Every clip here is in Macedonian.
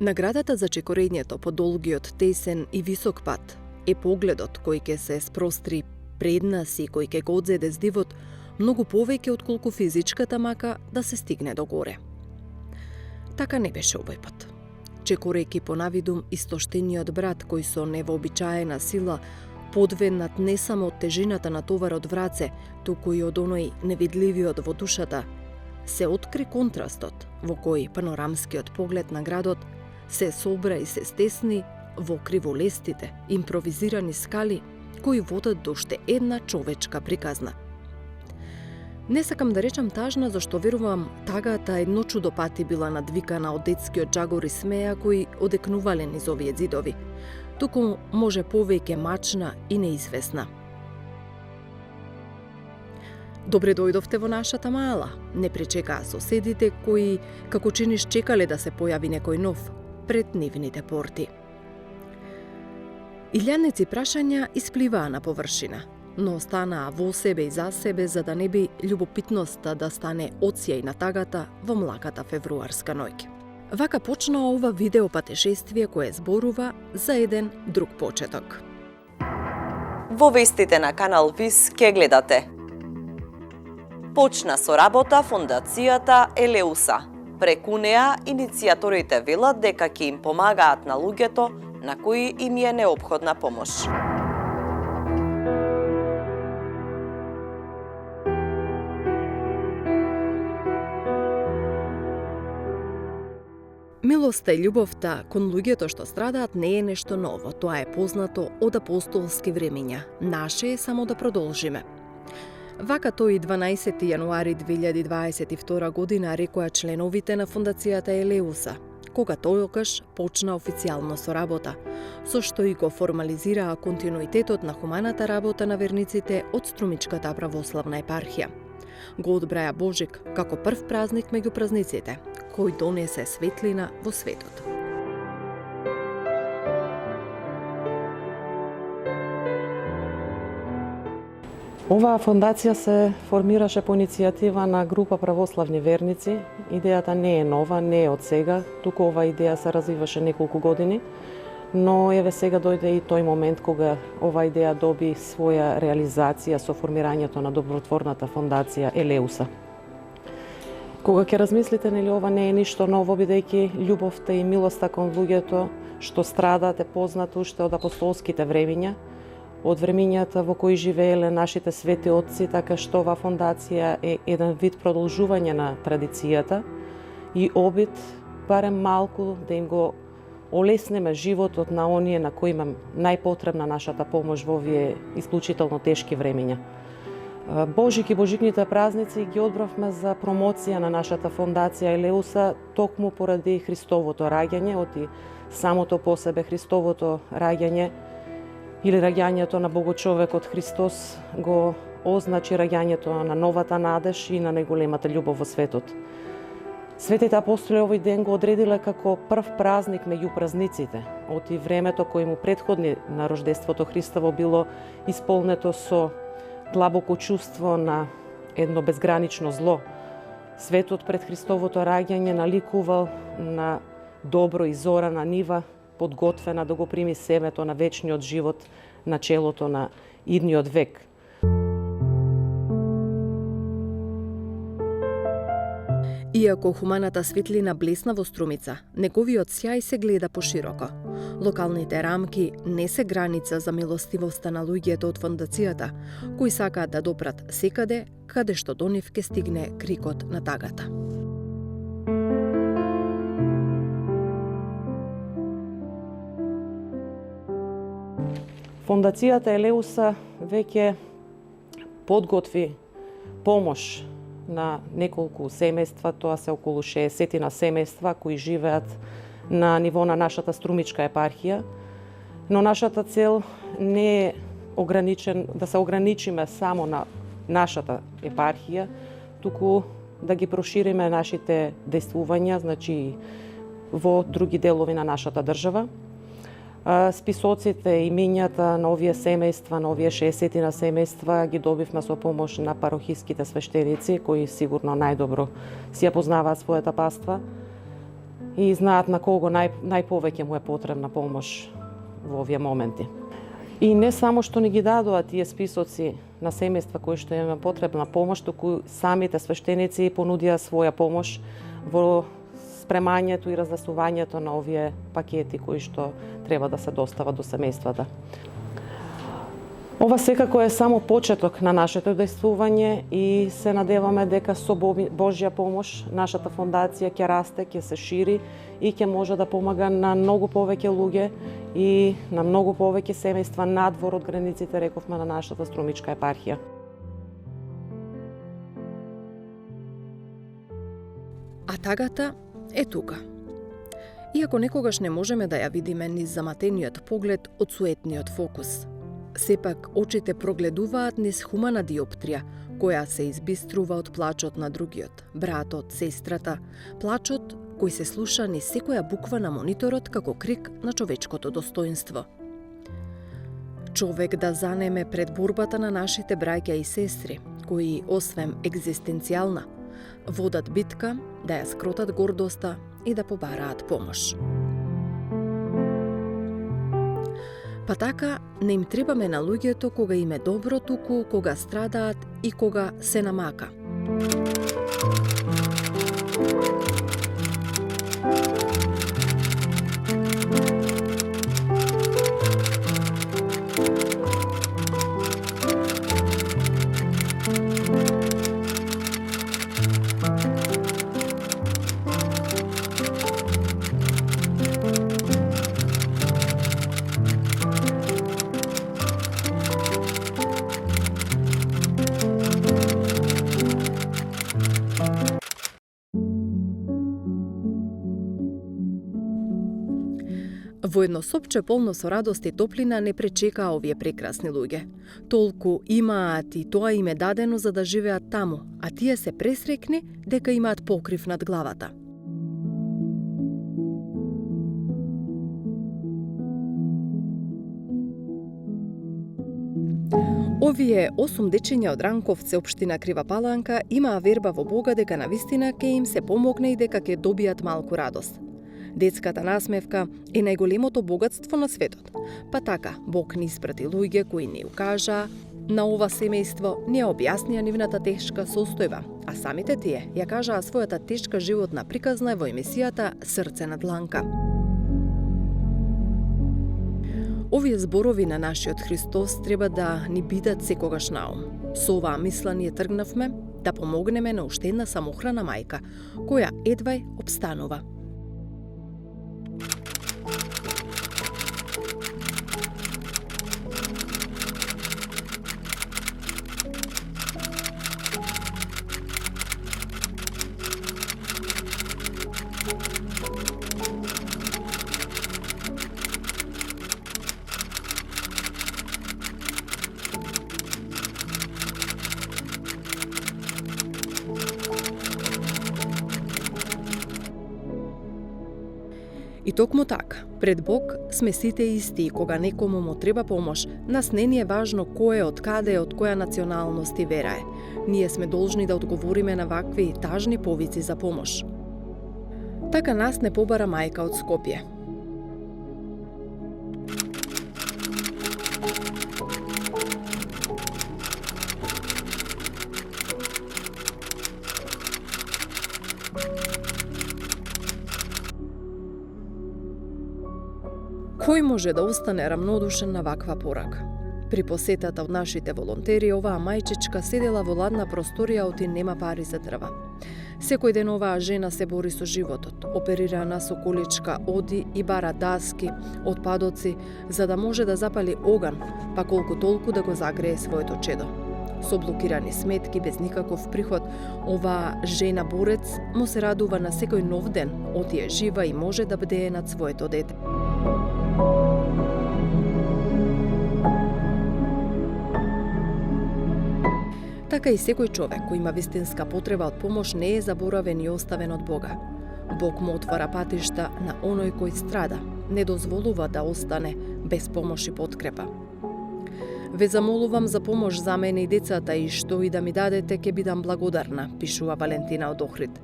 Наградата за чекорењето по долгиот, тесен и висок пат е погледот кој ќе се спростри пред нас и кој ќе го одзеде здивот многу повеќе отколку физичката мака да се стигне до горе. Така не беше овој пат. Чекорејќи по навидум истоштениот брат кој со невообичаена сила подвенат не само од тежината на товарот в раце, туку и од оној невидливиот во душата, се откри контрастот во кој панорамскиот поглед на градот се собра и се стесни во криволестите, импровизирани скали кои водат до уште една човечка приказна. Не сакам да речам тажна, зашто верувам тагата едно чудо пати била надвикана од детскиот джагор и смеја кои одекнувале низ овие ѕидови, туку може повеќе мачна и неизвестна. Добре дојдовте во нашата мала, не пречекаа соседите кои, како чиниш, чекале да се појави некој нов пред нивните порти. Илјадници прашања испливаа на површина, но останаа во себе и за себе за да не би љубопитноста да стане оција на тагата во млаката февруарска ноќ. Вака почна ова видео патешествие кое зборува за еден друг почеток. Во вестите на канал ВИС ке гледате. Почна со работа фондацијата Елеуса. Преку неа иницијаторите велат дека ќе им помагаат на луѓето на кои им е неопходна помош. Милоста и љубовта кон луѓето што страдаат не е нешто ново, тоа е познато од апостолски времиња. Наше е само да продолжиме. Вака тој 12 јануари 2022 година рекоа членовите на фондацијата Елеуса, кога тогаш почна официјално со работа, со што и го формализираа континуитетот на хуманата работа на верниците од Струмичката православна епархија. Го одбраја Божик како прв празник меѓу празниците, кој донесе светлина во светот. Оваа фондација се формираше по иницијатива на група православни верници. Идејата не е нова, не е од сега, туку оваа идеја се развиваше неколку години, но еве сега дојде и тој момент кога оваа идеја доби своја реализација со формирањето на добротворната фондација Елеуса. Кога ќе размислите, нели ова не е ништо ново, бидејќи љубовта и милоста кон луѓето што страдаат е позната уште од апостолските времиња, од времињата во кои живееле нашите свети отци, така што оваа фондација е еден вид продолжување на традицијата и обид, барем малку, да им го олеснеме животот на оние на кои има најпотребна нашата помош во овие исклучително тешки времиња. Божик и божикните празници ги одбравме за промоција на нашата фондација Елеуса токму поради Христовото раѓање, оти самото по себе Христовото раѓање или раѓањето на Богочовекот Христос го означи раѓањето на новата надеж и на најголемата љубов во светот. Светите апостоли овој ден го одредиле како прв празник меѓу празниците, оти времето кој му претходни на рождеството Христово било исполнето со длабоко чувство на едно безгранично зло. Светот пред Христовото раѓање наликувал на добро и зорана нива, подготвена да го прими семето на вечниот живот на челото на идниот век. Иако хуманата светлина блесна во Струмица, неговиот сјај се гледа пошироко. Локалните рамки не се граница за милостивоста на луѓето од фондацијата, кои сакаат да допрат секаде каде што до нив ке стигне крикот на тагата. Фондацијата Елеуса веќе подготви помош на неколку семејства, тоа се околу 60 семејства кои живеат на ниво на нашата Струмичка епархија, но нашата цел не е да се ограничиме само на нашата епархија, туку да ги прошириме нашите действувања, значи во други делови на нашата држава. Списоците, имињата на овие семејства, на овие 60 семејства ги добивме со помош на парохиските свештеници, кои сигурно најдобро си ја познаваат својата паства. и знаат на кого најповеќе му е потребна помош во овие моменти. И не само што ни ги дадоа тие списоци на семејства кои што има потребна помош, туку самите свештеници понудија своја помош во спремањето и разнесувањето на овие пакети кои што треба да се достават до семејствата. Ова секако е само почеток на нашето дејствување и се надеваме дека со Божја помош нашата фондација ќе расте, ќе се шири и ќе може да помага на многу повеќе луѓе и на многу повеќе семејства надвор од границите, рековме, на нашата Струмичка епархија. А тагата е тука. Иако некогаш не можеме да ја видиме низ заматениот поглед од суетниот фокус, сепак очите прогледуваат низ хумана диоптрија, која се избиструва од плачот на другиот, братот, сестрата, плачот кој се слуша низ секоја буква на мониторот како крик на човечкото достоинство. Човек да занеме пред борбата на нашите браќа и сестри, кои, освен екзистенцијална, водат битка да ја скротат гордоста и да побараат помош. Па така, не им требаме на луѓето кога им е добро, туку кога страдаат и кога се намака. Во едно сопче полно со радост и топлина не пречекаа овие прекрасни луѓе. Толку имаат и тоа им е дадено за да живеат таму, а тие се пресрекни дека имаат покрив над главата. Овие 8 дечиња од Ранковце, општина Крива Паланка, имаа верба во Бога дека навистина ќе им се помогне и дека ќе добијат малку радост. Детската насмевка е најголемото богатство на светот. Па така, Бог ни испрати луѓе кои ни укажаа на ова семејство, не објаснија нивната тешка состојба, а самите тие ја кажаа својата тешка животна приказна во емисијата Срце на дланка. Овие зборови на нашиот Христос треба да ни бидат секогаш на ум. Со оваа мисла ние тргнавме да помогнеме на уште една самохрана мајка, која едвај обстанува. И токму така, пред Бог сме сите исти и кога некому му треба помош, нас не ни е важно кој е, од каде е, од која националност и вера е. Ние сме должни да одговориме на вакви тажни повици за помош. Така нас не побара мајка од Скопје. Кој може да остане рамнодушен на ваква порака? При посетата од нашите волонтери, оваа мајчичка седела во ладна просторија оти нема пари за дрва. Секој ден оваа жена се бори со животот, оперирана со количка, оди и бара даски, отпадоци, за да може да запали оган, па колку толку да го загрее своето чедо. Со блокирани сметки, без никаков приход, оваа жена борец му се радува на секој нов ден, оти е жива и може да бдее над своето дете. Така и секој човек кој има вистинска потреба од помош не е заборавен и оставен од Бога. Бог му отвара патишта на оној кој страда, не дозволува да остане без помош и подкрепа. Ве замолувам за помош за мене и децата и што и да ми дадете ќе бидам благодарна, пишува Валентина од Охрид.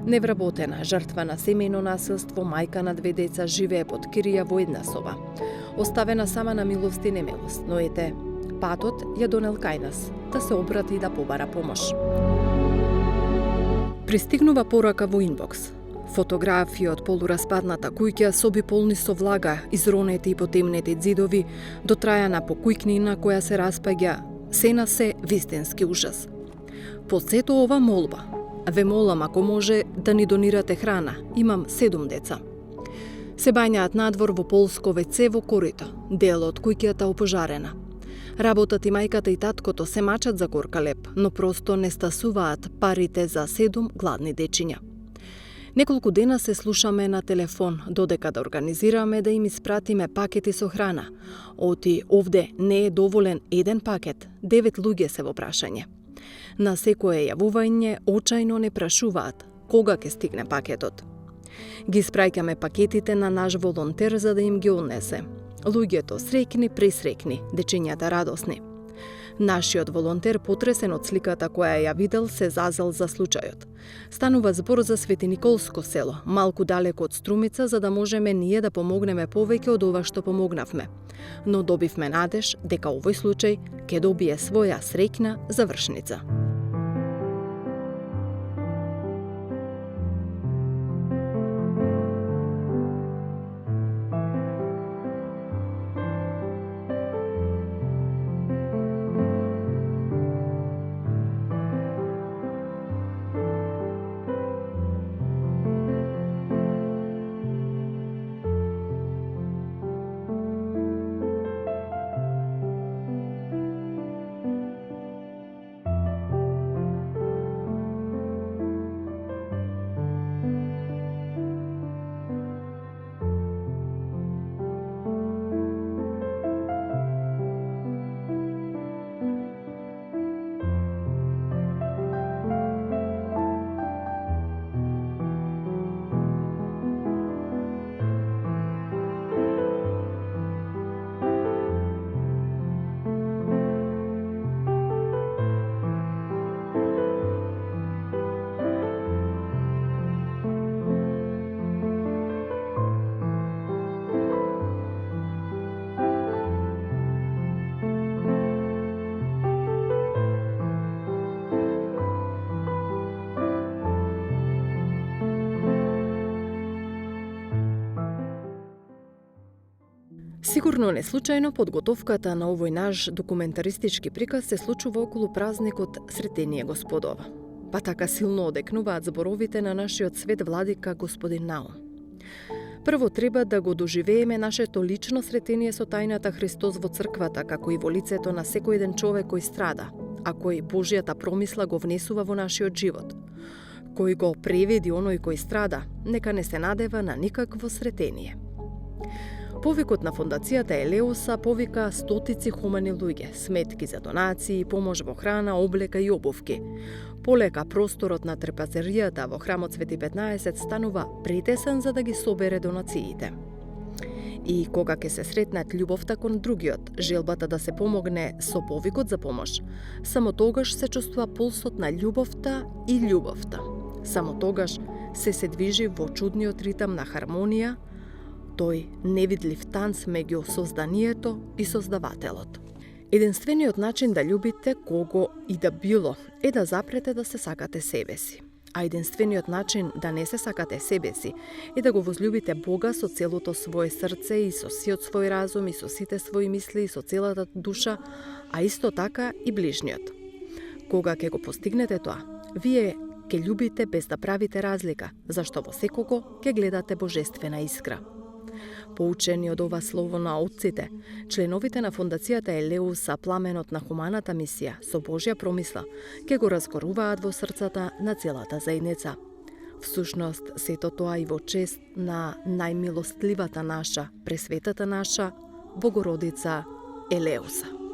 Невработена, жртва на семејно насилство, мајка на 2 деца, живее под кирија во една соба. Оставена сама на милост и немилост, но ете, патот ја донел кај нас, да се обрати и да побара помош. Пристигнува порака во инбокс. Фотографии од полураспадната куќа, соби полни со влага, изронети и потемнети ѕидови, дотрајана покујкнина која се распаѓа, се на се вистински ужас. По сето ова молба. Ве молам ако може да ни донирате храна, имам 7 деца. Се бањаат надвор во полско веце во корито, дел од куќата опожарена. Работат и мајката и таткото се мачат за горка леп, но просто не стасуваат парите за 7 гладни дечиња. Неколку дена се слушаме на телефон, додека да организираме да им испратиме пакети со храна. Оти овде не е доволен еден пакет, 9 луѓе се во прашање. На секое јавување очајно не прашуваат кога ќе стигне пакетот. Ги испраќаме пакетите на наш волонтер за да им ги однесе. Луѓето среќни, пресреќни, дечињата радосни. Нашиот волонтер, потресен од сликата која ја видел, се зазел за случајот. Станува збор за Свети Николско село, малку далеко од Струмица, за да можеме ние да помогнеме повеќе од ова што помогнавме. Но добивме надеж дека овој случај ќе добие своја среќна завршница. Сигурно не случајно подготовката на овој наш документаристички приказ се случува околу празникот Сретение Господова. Па така силно одекнуваат зборовите на нашиот свет владика господин Наум. Прво треба да го доживееме нашето лично сретение со тајната Христос во црквата, како и во лицето на секој еден човек кој страда, а кој Божјата промисла го внесува во нашиот живот. Кој го преведи оној кој страда, нека не се надева на никакво сретение. Повикот на фондацијата Елеуса повика стотици хумани луѓе, сметки за донации, помош во храна, облека и обувки. Полека просторот на трпезаријата во храмот Свети 15 станува претесен за да ги собере донациите. И кога ќе се сретнат љубовта кон другиот, желбата да се помогне со повикот за помош, само тогаш се чувствува пулсот на љубовта и љубовта. Само тогаш се движи во чудниот ритам на хармонија, тој невидлив танц меѓу созданието и создавателот. Единствениот начин да љубите кого и да било е да запрете да се сакате себе си. А единствениот начин да не се сакате себе си е да го возлюбите Бога со целото свое срце и со сиот свој разум и со сите своји мисли и со целата душа, а исто така и ближниот. Кога ќе го постигнете тоа, вие ќе љубите без да правите разлика, зашто во секого ќе гледате божествена искра. Поучени од ова слово на отците, членовите на фондацијата Елеуса, пламенот на хуманата мисија, со Божја промисла, ќе го разгоруваат во срцата на целата заедница. Всушност, сето тоа и во чест на најмилостливата наша, пресветата наша, Богородица Елеуса.